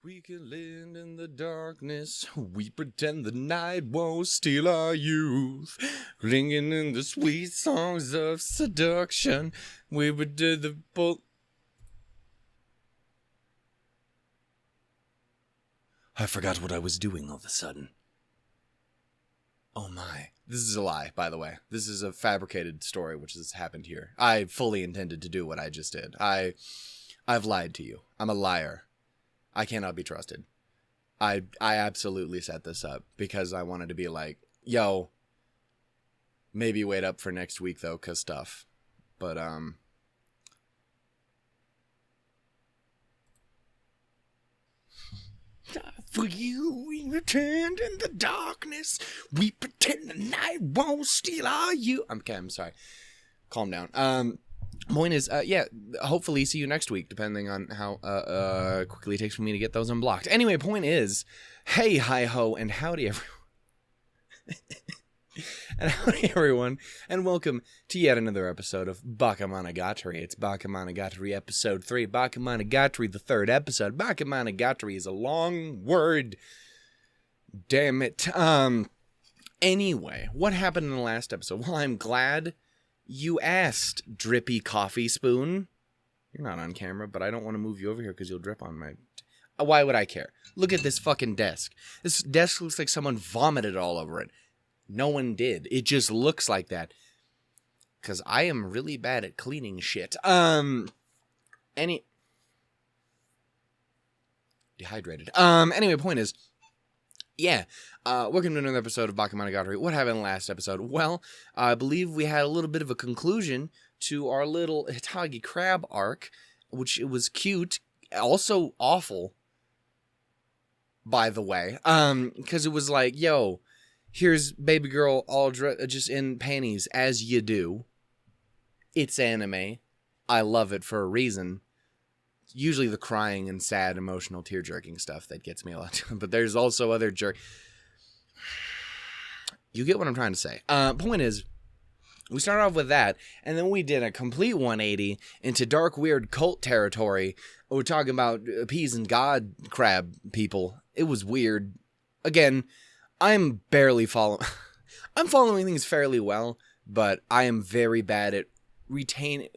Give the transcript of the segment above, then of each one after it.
We can live in the darkness. We pretend the night won't steal our youth. Ringing in the sweet songs of seduction. We would do the bull. I forgot what I was doing all of a sudden. Oh my. This is a lie, by the way. This is a fabricated story which has happened here. I fully intended to do what I just did. I've lied to you. I'm a liar. I cannot be trusted. I absolutely set this up because I wanted to be like, yo, maybe wait up for next week though, cause stuff. But for you, we returned in the darkness. We pretend the night won't steal our you. Okay, I'm sorry. Calm down. Point is, yeah, hopefully see you next week, depending on how quickly it takes for me to get those unblocked. Anyway, point is, hey, hi-ho, and howdy, everyone. And welcome to yet another episode of Bakemonogatari. It's Bakemonogatari episode 3. Bakemonogatari, the third episode. Bakemonogatari is a long word. Damn it. Anyway, what happened in the last episode? Well, I'm glad you asked, Drippy Coffee Spoon. You're not on camera, but I don't want to move you over here because you'll drip on my... Why would I care? Look at this fucking desk. This desk looks like someone vomited all over it. No one did. It just looks like that. Because I am really bad at cleaning shit. Dehydrated. Anyway, point is... Yeah, welcome to another episode of Bakemonogatari. What happened in the last episode? Well, I believe we had a little bit of a conclusion to our little Hitagi crab arc, which it was cute, also awful, by the way, because it was like, yo, here's baby girl all just in panties, as you do. It's anime. I love it for a reason. Usually the crying and sad, emotional, tear-jerking stuff that gets me a lot. But there's also other You get what I'm trying to say. Point is, we started off with that, and then we did a complete 180 into dark, weird cult territory. We're talking about peas and god crab people. It was weird. Again, I'm barely following... I'm following things fairly well, but I am very bad at retaining...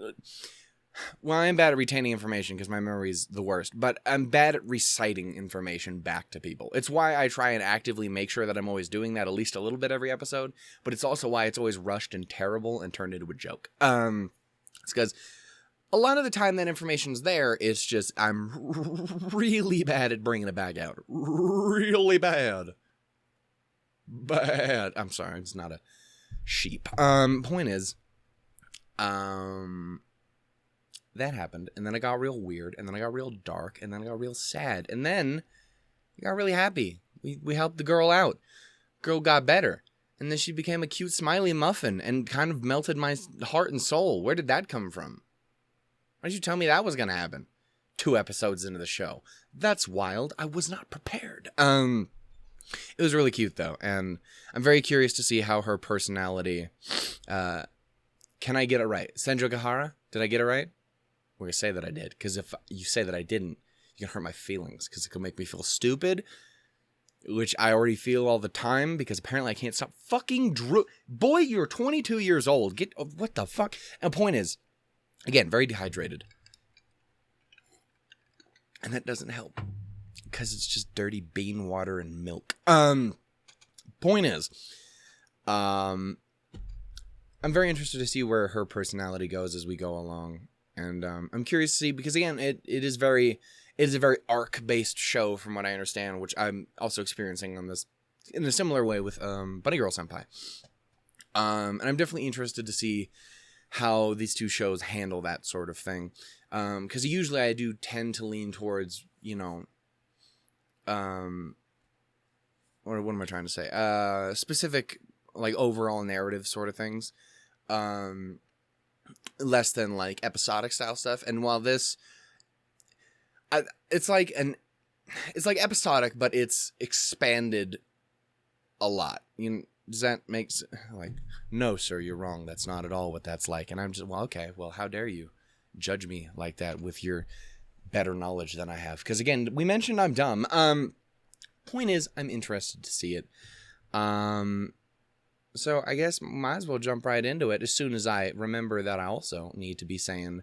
Well, I am bad at retaining information because my memory is the worst, but I'm bad at reciting information back to people. It's why I try and actively make sure that I'm always doing that at least a little bit every episode, but it's also why it's always rushed and terrible and turned into a joke. It's because a lot of the time that information's there, it's just I'm really bad at bringing it back out. Really bad. Bad. I'm sorry, it's not a sheep. Point is, that happened, and then it got real weird, and then it got real dark, and then it got real sad, and then we got really happy. We helped the girl out. Girl got better, and then she became a cute smiley muffin and kind of melted my heart and soul. Where did that come from? Why did you tell me that was going to happen? 2 episodes into the show. That's wild. I was not prepared. It was really cute, though, and I'm very curious to see how her personality... can I get it right? Senjo Gahara? Did I get it right? We're going to say that I did, because if you say that I didn't, you can hurt my feelings, because it could make me feel stupid, which I already feel all the time, because apparently I can't stop fucking Boy, you're 22 years old. What the fuck? And the point is, again, very dehydrated. And that doesn't help, because it's just dirty bean water and milk. Point is, I'm very interested to see where her personality goes as we go along. And I'm curious to see, because again, it is a very arc-based show from what I understand, which I'm also experiencing on this in a similar way with Bunny Girl Senpai. And I'm definitely interested to see how these two shows handle that sort of thing. Because usually I do tend to lean towards, you know, what am I trying to say? Specific, like, overall narrative sort of things. Less than like episodic style stuff. And while this, it's like episodic, but it's expanded a lot. Does that make like, no, sir, you're wrong. That's not at all what that's like. And I'm just, well, okay, well, how dare you judge me like that with your better knowledge than I have. Because, again, we mentioned I'm dumb. Point is, I'm interested to see it. So I guess might as well jump right into it as soon as I remember that I also need to be saying,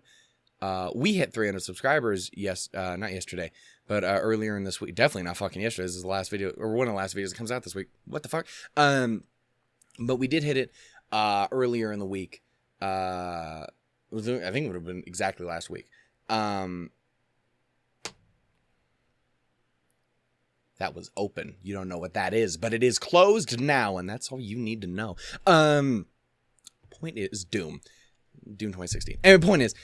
we hit 300 subscribers, not yesterday, but earlier in this week. Definitely not fucking yesterday. This is the last video, or one of the last videos that comes out this week. What the fuck? But we did hit it earlier in the week. I think it would have been exactly last week. That was open. You don't know what that is, but it is closed now, and that's all you need to know. Point is Doom 2016. And the point is,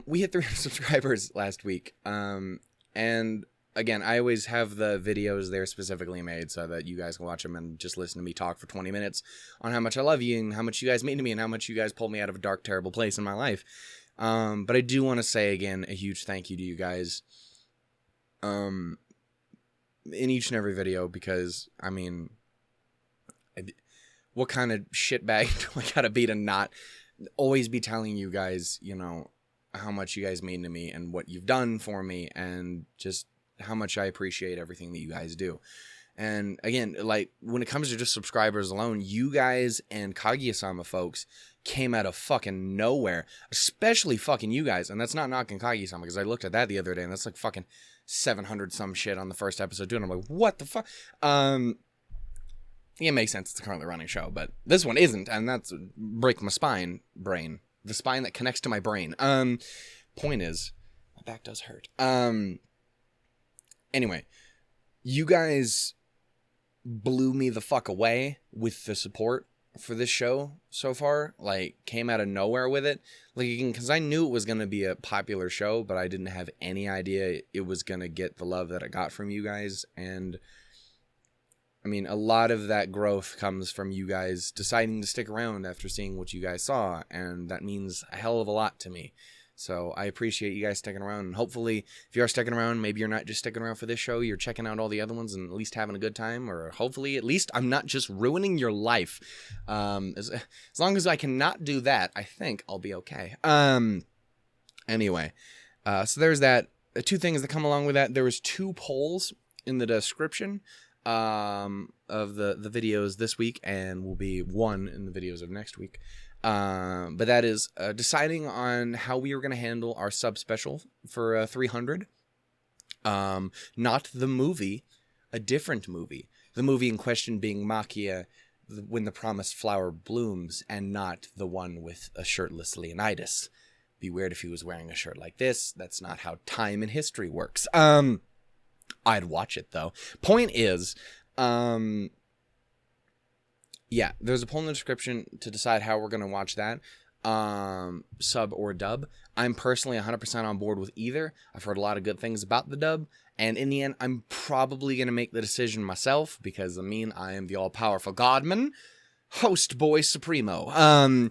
we hit 300 subscribers last week. And again, I always have the videos there specifically made so that you guys can watch them and just listen to me talk for 20 minutes on how much I love you and how much you guys mean to me and how much you guys pulled me out of a dark, terrible place in my life. But I do want to say again, a huge thank you to you guys. In each and every video, because, I mean, what kind of shitbag do I gotta be to not always be telling you guys, you know, how much you guys mean to me and what you've done for me and just how much I appreciate everything that you guys do. And again, like, when it comes to just subscribers alone, you guys and Kaguya-sama folks came out of fucking nowhere, especially fucking you guys. And that's not knocking Kaguya-sama, because I looked at that the other day and that's like fucking 700 some shit on the first episode too, and I'm like, what the fuck? Yeah, it makes sense. It's a currently running show, but this one isn't, and that's break my brain. The spine that connects to my brain. Point is, my back does hurt. Anyway, you guys blew me the fuck away with the support for this show so far. Like, came out of nowhere with it. Like, again, because I knew it was going to be a popular show, but I didn't have any idea it was going to get the love that I got from you guys. And I mean, a lot of that growth comes from you guys deciding to stick around after seeing what you guys saw, and that means a hell of a lot to me. So I appreciate you guys sticking around, and hopefully, if you are sticking around, maybe you're not just sticking around for this show, you're checking out all the other ones and at least having a good time, or hopefully, at least I'm not just ruining your life. As long as I cannot do that, I think I'll be okay. Anyway, so there's that. Two things that come along with that. There was 2 polls in the description of the videos this week, and will be 1 in the videos of next week. But that is deciding on how we were going to handle our sub special for 300. Not the movie, a different movie. The movie in question being Makia, When the Promised Flower Blooms, and not the one with a shirtless Leonidas. Be weird if he was wearing a shirt like this. That's not how time and history works. I'd watch it, though. Point is, yeah, there's a poll in the description to decide how we're going to watch that, sub or dub. I'm personally 100% on board with either. I've heard a lot of good things about the dub, and in the end, I'm probably going to make the decision myself, because, I mean, I am the all-powerful Godman, host boy supremo.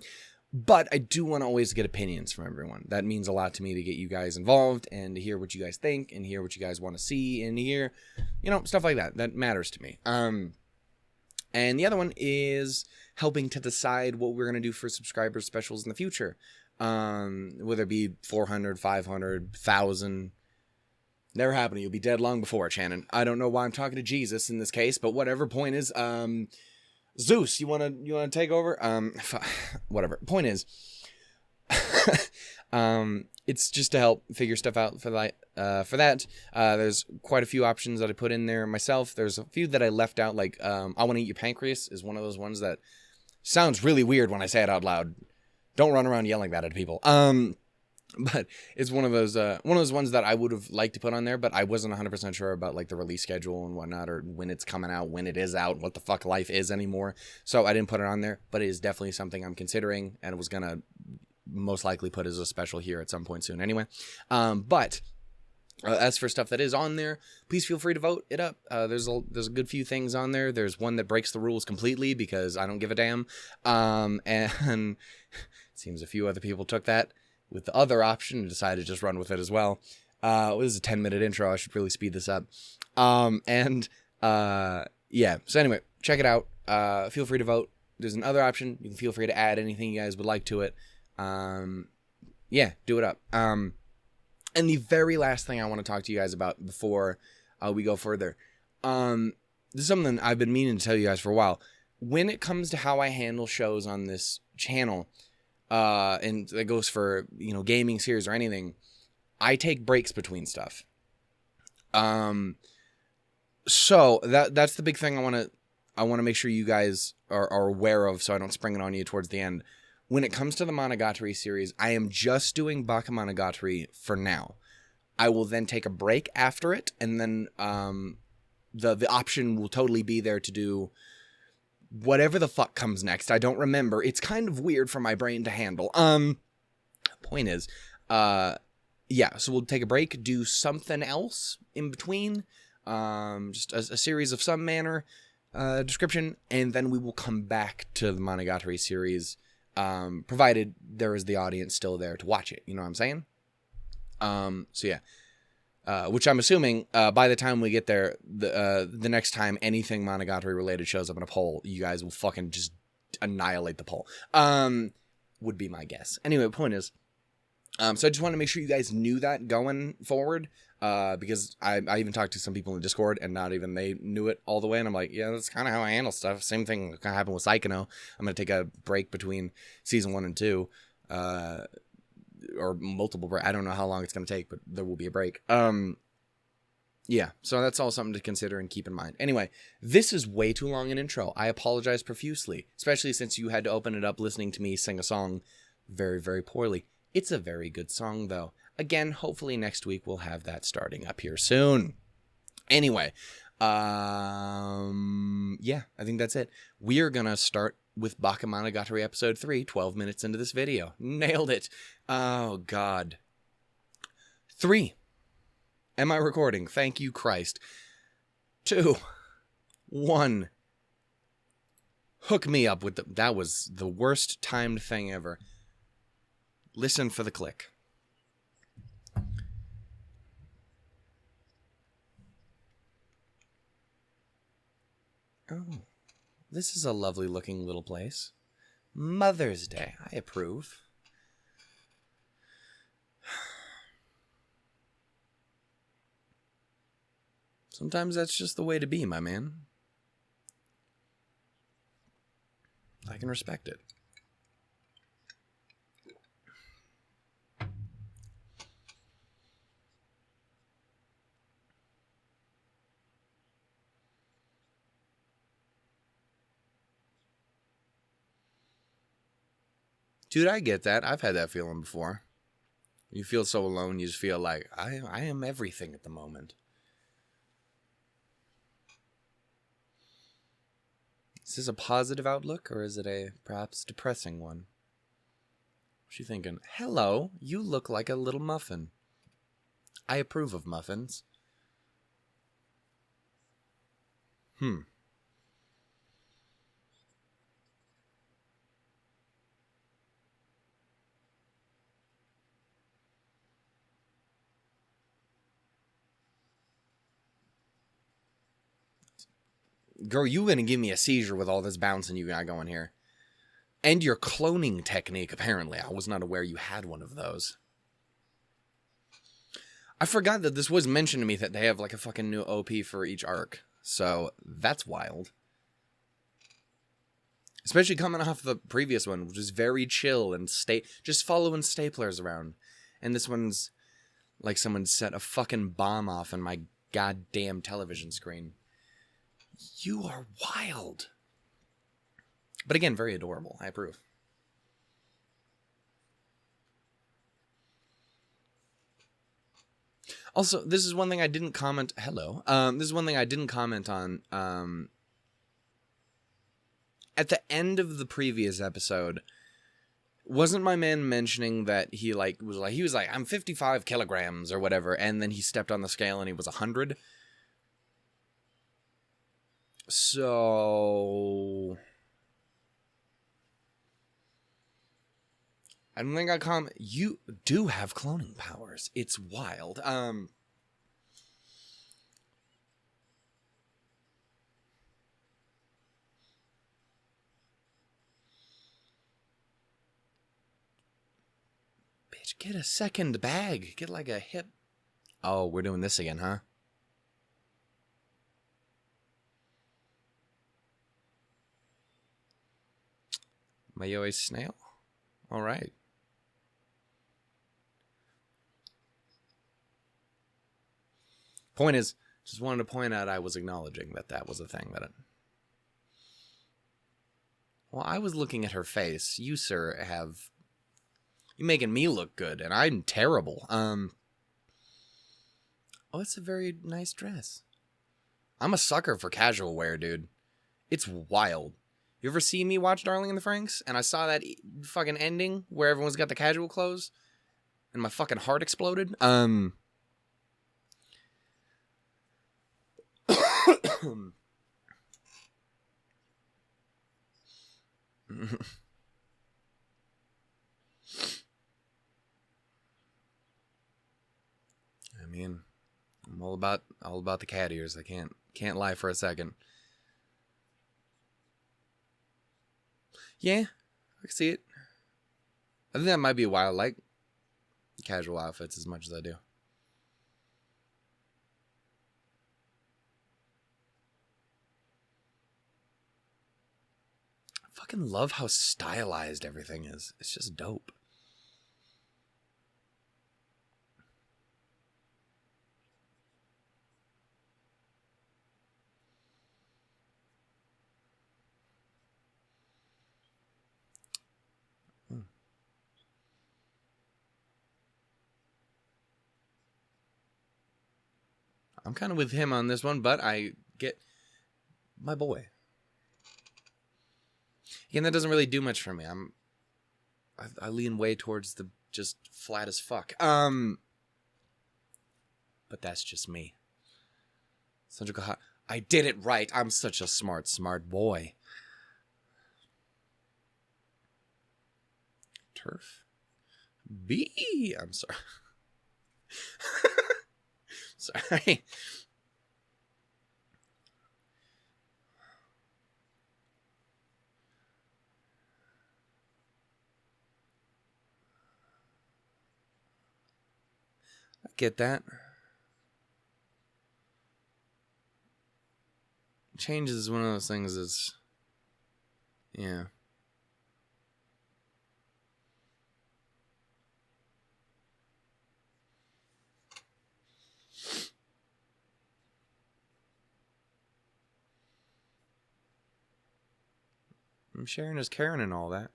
But I do want to always get opinions from everyone. That means a lot to me to get you guys involved and to hear what you guys think and hear what you guys want to see and hear, you know, stuff like that. That matters to me. And the other one is helping to decide what we're going to do for subscriber specials in the future. Whether it be 400, 500, 1,000. Never happened. You'll be dead long before it, Shannon. I don't know why I'm talking to Jesus in this case, but whatever. Point is, Zeus, you wanna take over? Whatever. Point is, it's just to help figure stuff out for that. There's quite a few options that I put in there myself. There's a few that I left out, like I Want to Eat Your Pancreas is one of those ones that sounds really weird when I say it out loud. Don't run around yelling that at people. But it's one of those ones that I would have liked to put on there, but I wasn't 100% sure about like the release schedule and whatnot, or when it's coming out, when it is out, what the fuck life is anymore. So I didn't put it on there, but it is definitely something I'm considering, and was gonna most likely put as a special here at some point soon anyway. But as for stuff that is on there, please feel free to vote it up. There's a good few things on there. There's one that breaks the rules completely because I don't give a damn. And it seems a few other people took that with the other option and decided to just run with it as well. This is a 10-minute intro. I should really speed this up. Yeah. So anyway, check it out. Feel free to vote. There's another option. You can feel free to add anything you guys would like to it. Yeah, do it up. And the very last thing I want to talk to you guys about before we go further, this is something I've been meaning to tell you guys for a while. When it comes to how I handle shows on this channel, and that goes for, you know, gaming series or anything, I take breaks between stuff. So that's the big thing I want to make sure you guys are aware of, so I don't spring it on you towards the end. When it comes to the Monogatari series, I am just doing Bakemonogatari for now. I will then take a break after it, and then the option will totally be there to do whatever the fuck comes next. I don't remember. It's kind of weird for my brain to handle. Point is, yeah, so we'll take a break, do something else in between, just a series of some manner, description, and then we will come back to the Monogatari series, provided there is the audience still there to watch it. You know what I'm saying? So yeah. Which I'm assuming, by the time we get there, the next time anything Monogatari related shows up in a poll, you guys will fucking just annihilate the poll. Would be my guess. Anyway, the point is, so I just want to make sure you guys knew that going forward, because I even talked to some people in Discord, and not even they knew it all the way, and I'm like, yeah, that's kind of how I handle stuff. Same thing kind of happened with Psychono. I'm going to take a break between season 1 and 2, or multiple break. I don't know how long it's going to take, but there will be a break. Yeah, so that's all something to consider and keep in mind. Anyway, this is way too long an intro. I apologize profusely, especially since you had to open it up listening to me sing a song very, very poorly. It's a very good song, though. Again, hopefully next week we'll have that starting up here soon. Anyway, yeah, I think that's it. We are going to start with Bakemonogatari episode 3, 12 minutes into this video. Nailed it. Oh, God. 3. Am I recording? Thank you, Christ. 2. 1. Hook me up with the... That was the worst timed thing ever. Listen for the click. Oh, this is a lovely looking little place. Mother's Day. I approve. Sometimes that's just the way to be, my man. I can respect it. Dude, I get that. I've had that feeling before. You feel so alone, you just feel like, I am everything at the moment. Is this a positive outlook, or is it a perhaps depressing one? What's she thinking? Hello, you look like a little muffin. I approve of muffins. Girl, you gonna give me a seizure with all this bouncing you got going here. And your cloning technique, apparently. I was not aware you had one of those. I forgot that this was mentioned to me that they have like a fucking new OP for each arc. So, that's wild. Especially coming off the previous one, which is very chill and just following staplers around. And this one's like someone set a fucking bomb off on my goddamn television screen. You are wild. But again, very adorable. I approve. Also, this is one thing I didn't comment... Hello. This is one thing I didn't comment on. At the end of the previous episode, wasn't my man mentioning that he was like, I'm 55 kilograms or whatever, and then he stepped on the scale and he was 100? So... I don't think I comment. You do have cloning powers. It's wild. Bitch, get a second bag. Get like a hip. Oh, we're doing this again, huh? Mayoi snail? Alright. Point is, just wanted to point out I was acknowledging that that was a thing that it... Well, I was looking at her face. You, sir, have... You're making me look good, and I'm terrible. Oh, it's a very nice dress. I'm a sucker for casual wear, dude. It's wild. You ever see me watch Darling in the Franxx? And I saw that fucking ending where everyone's got the casual clothes? And my fucking heart exploded? I mean, I'm all about the cat ears. I can't lie for a second. Yeah, I can see it. I think that might be why I like casual outfits as much as I do. I fucking love how stylized everything is. It's just dope. I'm kind of with him on this one, but I get my boy. Again, that doesn't really do much for me. I lean way towards the just flat as fuck. But that's just me. I did it right. I'm such a smart boy. Turf. B. I'm sorry. Sorry. I get that. Change is one of those things that's... Yeah. I'm sharing is caring and all that.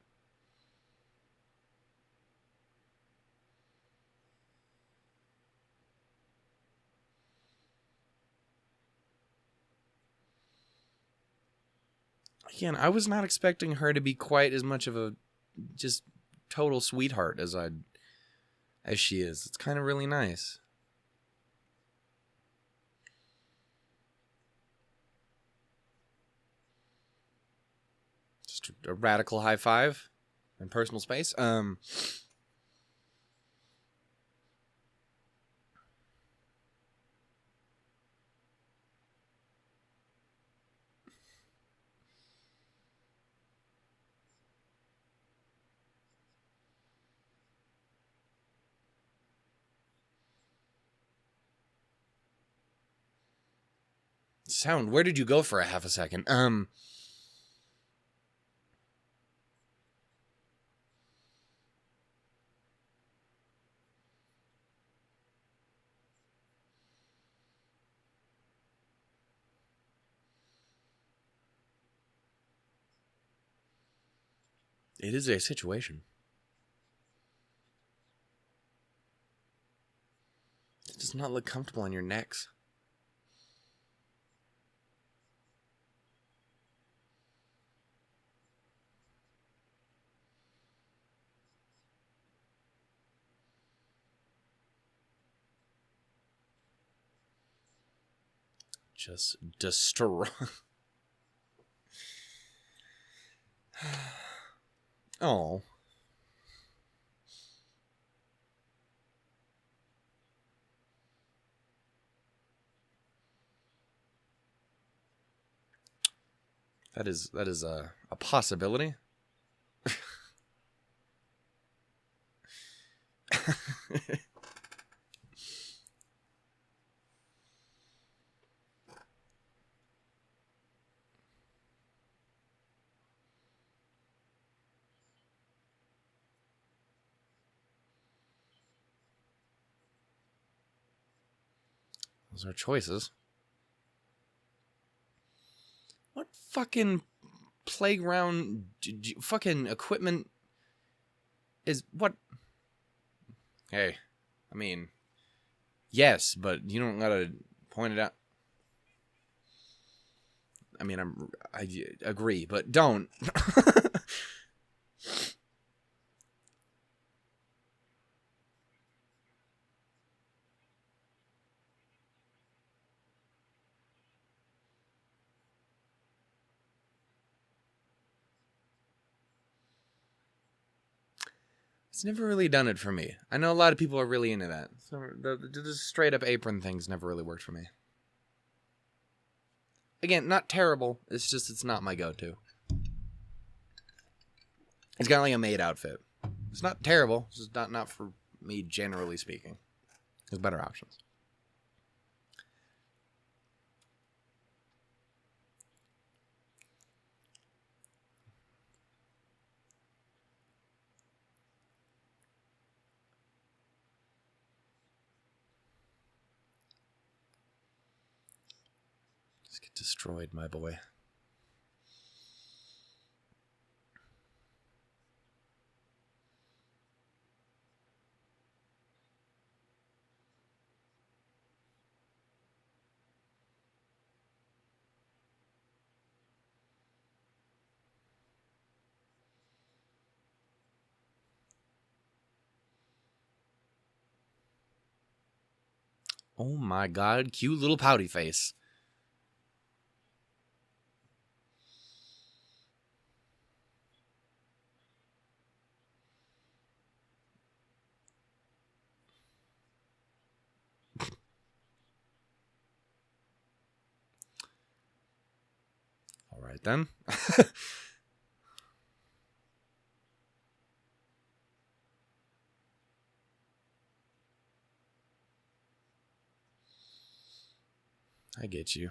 Again, I was not expecting her to be quite as much of a just total sweetheart as she is. It's kind of really nice. Just a radical high five in personal space. Sound, where did you go for a half a second? It is a situation. It does not look comfortable on your necks. Just destroy. Oh. That is a possibility. Those are choices. What fucking playground fucking equipment is what? Hey, I mean, yes, but you don't gotta point it out. I mean, I agree, but don't. It's never really done it for me. I know a lot of people are really into that. So the straight up apron things never really worked for me. Again, not terrible. It's just it's not my go-to. It's kind of like a maid outfit. It's not terrible. It's just not for me, generally speaking. There's better options. Just get destroyed, my boy. Oh my god, cute little pouty face. All right then. I get you.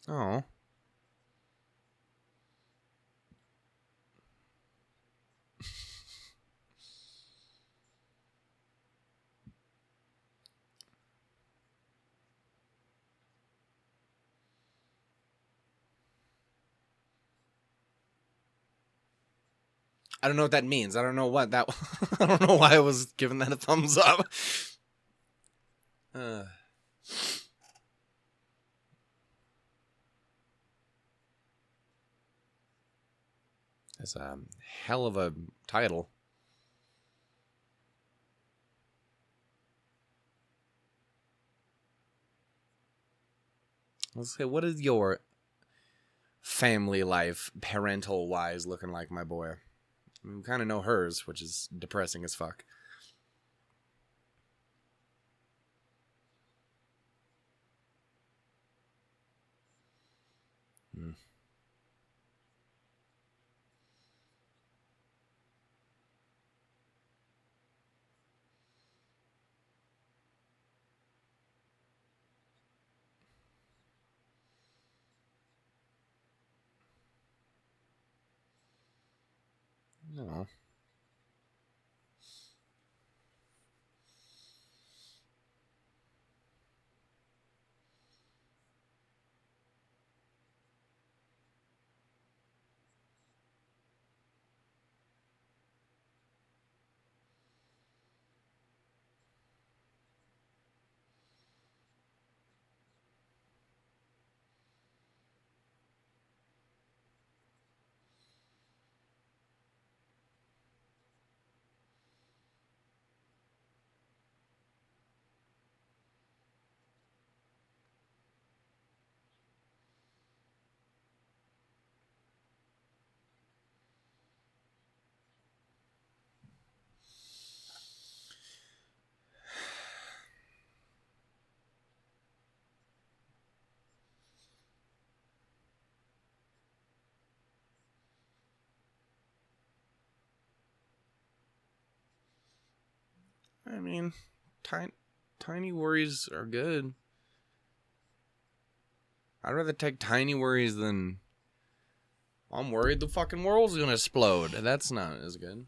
Oh. I don't know what that means. I don't know what that. I don't know why I was giving that a thumbs up. That's a hell of a title. Let's say, what is your family life, parental wise, looking like, my boy? We kind of know hers, which is depressing as fuck. Hmm. No. I mean, Tiny worries are good. I'd rather take tiny worries than I'm worried the fucking world's gonna explode. That's not as good.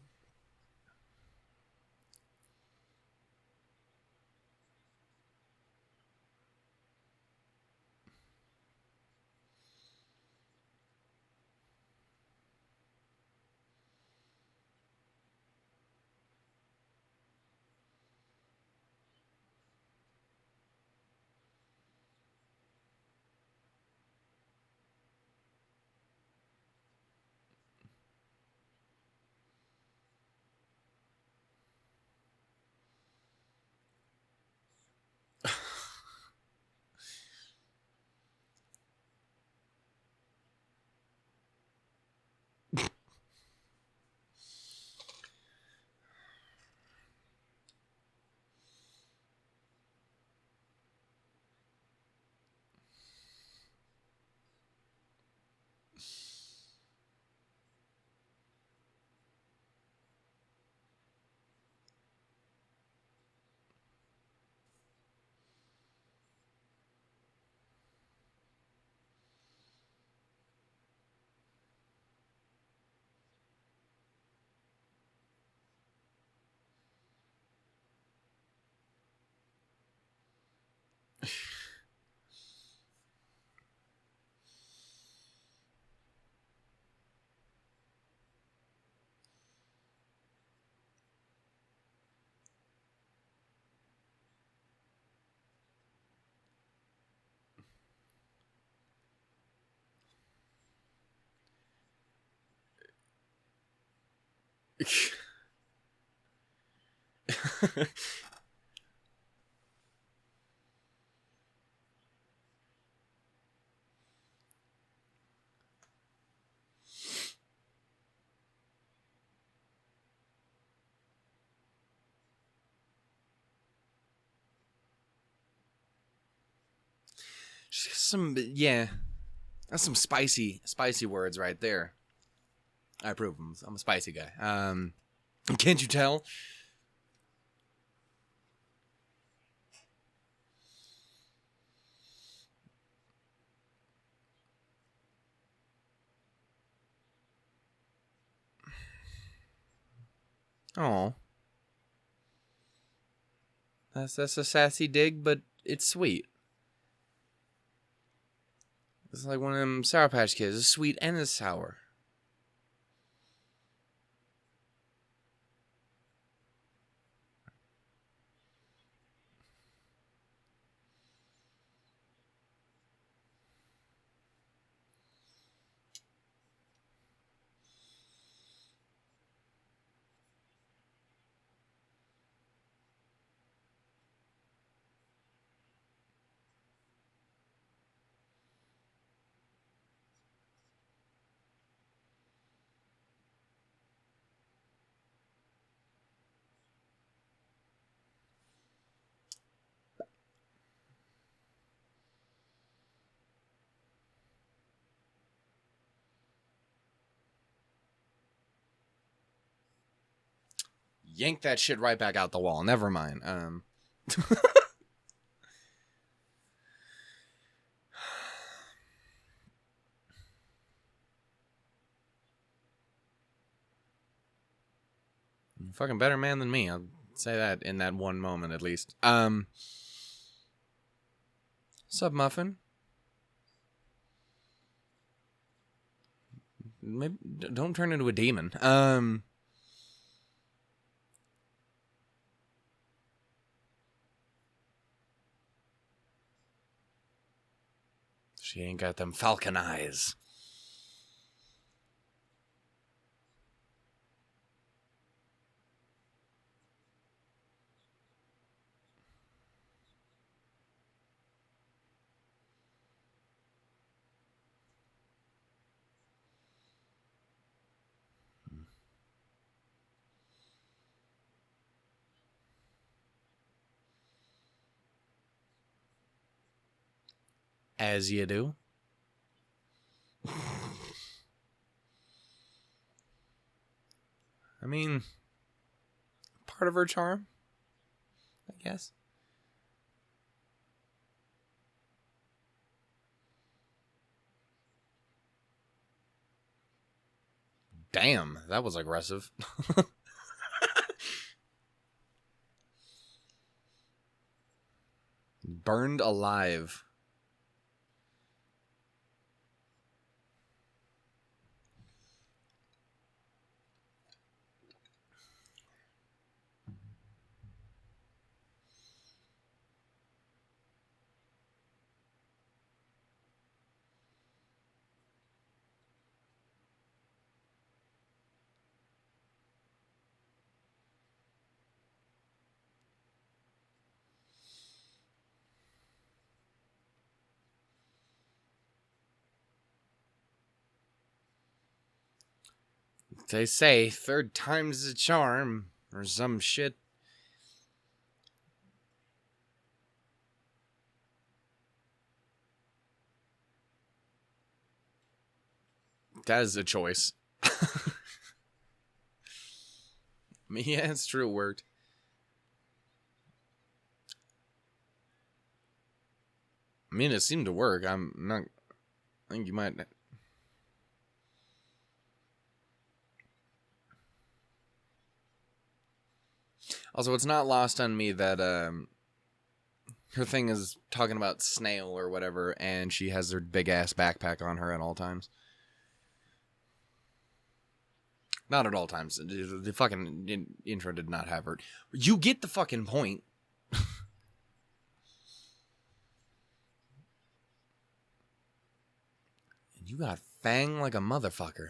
Yeah. That's some spicy words right there. I approve. I'm a spicy guy. Can't you tell? Oh, that's a sassy dig, but it's sweet. It's like one of them Sour Patch Kids. It's sweet and it's sour. Yank that shit right back out the wall. Never mind. Fucking better man than me. I'll say that in that one moment at least. Sup, Muffin? Maybe don't turn into a demon. She ain't got them falcon eyes. As you do. I mean, part of her charm, I guess. Damn, that was aggressive. Burned alive. They say third time's a charm or some shit. That is a choice. I mean, yeah, it's true, it worked. I mean, it seemed to work. I'm not... I think you might... Also, it's not lost on me that her thing is talking about snail or whatever, and she has her big-ass backpack on her at all times. Not at all times. The fucking intro did not have her. You get the fucking point. You got fang like a motherfucker.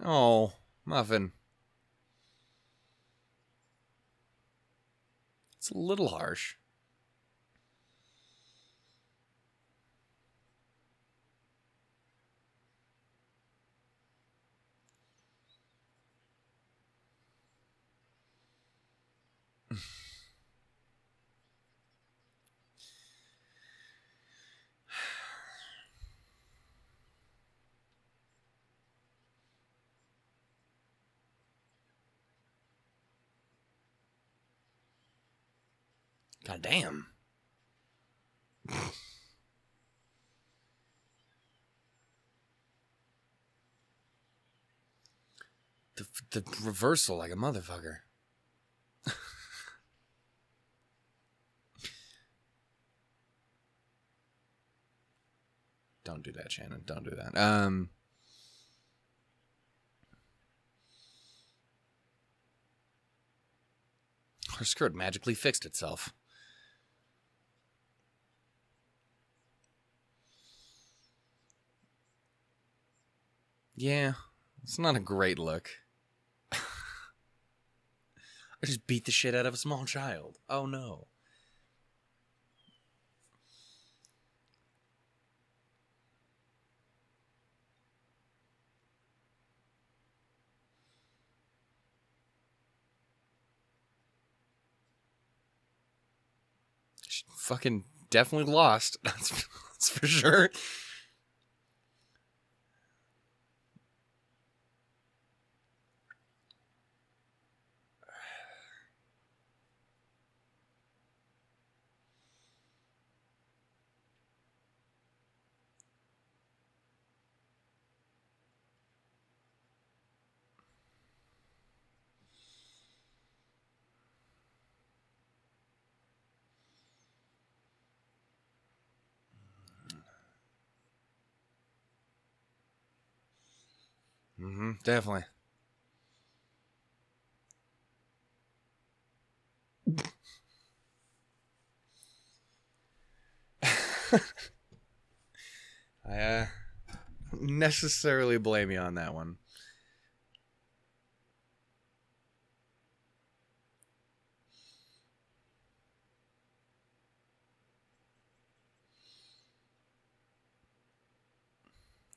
Oh, Muffin. It's a little harsh. God damn. The reversal like a motherfucker. Don't do that, Shannon. Don't do that. Her skirt magically fixed itself. Yeah, it's not a great look. I just beat the shit out of a small child. Oh no. She fucking definitely lost. That's for sure. Definitely. I necessarily blame you on that one.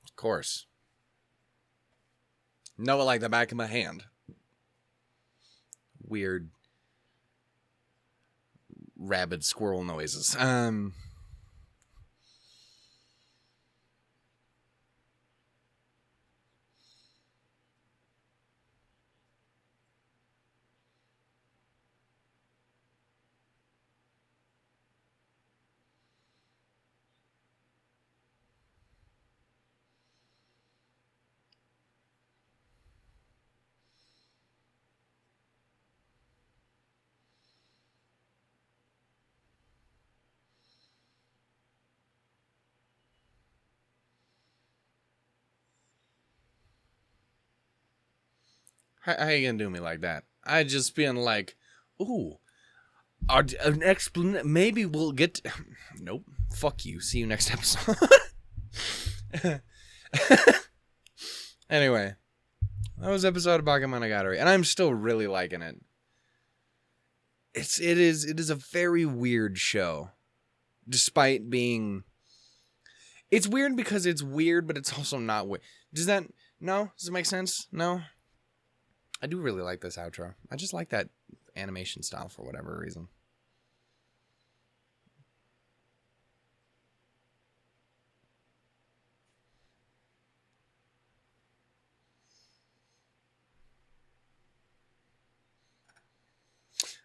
Of course. Know it like the back of my hand. Weird rabid squirrel noises. How you gonna do me like that? I just being like, ooh, an explanation. Maybe we'll get. Nope. Fuck you. See you next episode. Anyway, that was episode of Bakemonogatari, and I'm still really liking it. It is a very weird show, despite being. It's weird because it's weird, but it's also not weird. Does it make sense? No. I do really like this outro. I just like that animation style for whatever reason.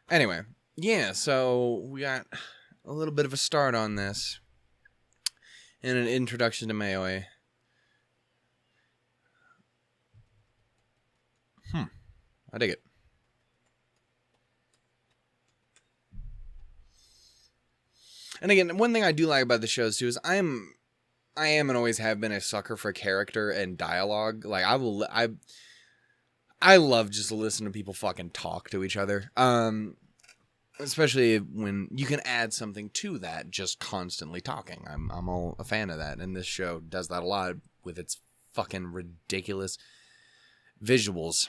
Anyway, yeah, so we got a little bit of a start on this. And an introduction to Mayoi. I dig it. And again, one thing I do like about the shows too is I am and always have been a sucker for character and dialogue. Like I love just to listen to people fucking talk to each other. Especially when you can add something to that just constantly talking. I'm all a fan of that, and this show does that a lot with its fucking ridiculous visuals.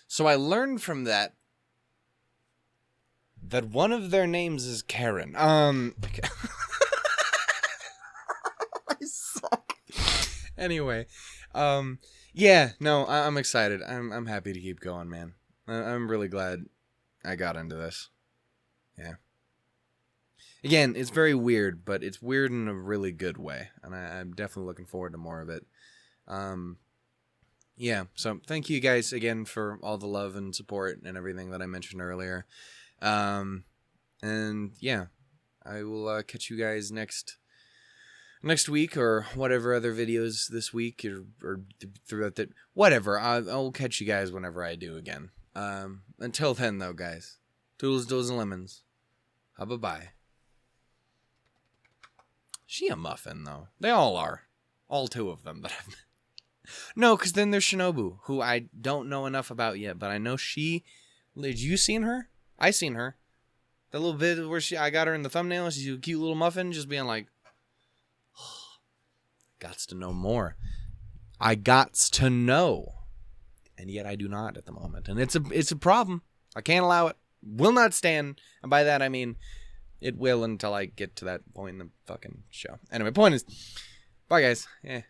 So I learned from that one of their names is Karen. I suck. Anyway, yeah, no, I'm excited. I'm happy to keep going, man. I'm really glad I got into this. Yeah. Again, it's very weird, but it's weird in a really good way, and I'm definitely looking forward to more of it. Yeah, so thank you guys again for all the love and support and everything that I mentioned earlier. And yeah, I will catch you guys next week or whatever other videos this week or throughout the whatever. I'll catch you guys whenever I do again. Until then, though, guys, toodles, doodles, and lemons. Bye-bye. She a muffin, though. They all are. All two of them that I've met. No, because then there's Shinobu, who I don't know enough about yet, but I know she... Did you seen her? I seen her. The little bit where I got her in the thumbnail, she's a cute little muffin, just being like... Oh, gots to know more. I gots to know. And yet I do not at the moment. And it's a problem. I can't allow it. Will not stand. And by that I mean... It will until I get to that point in the fucking show. Anyway, point is... Bye, guys. Yeah.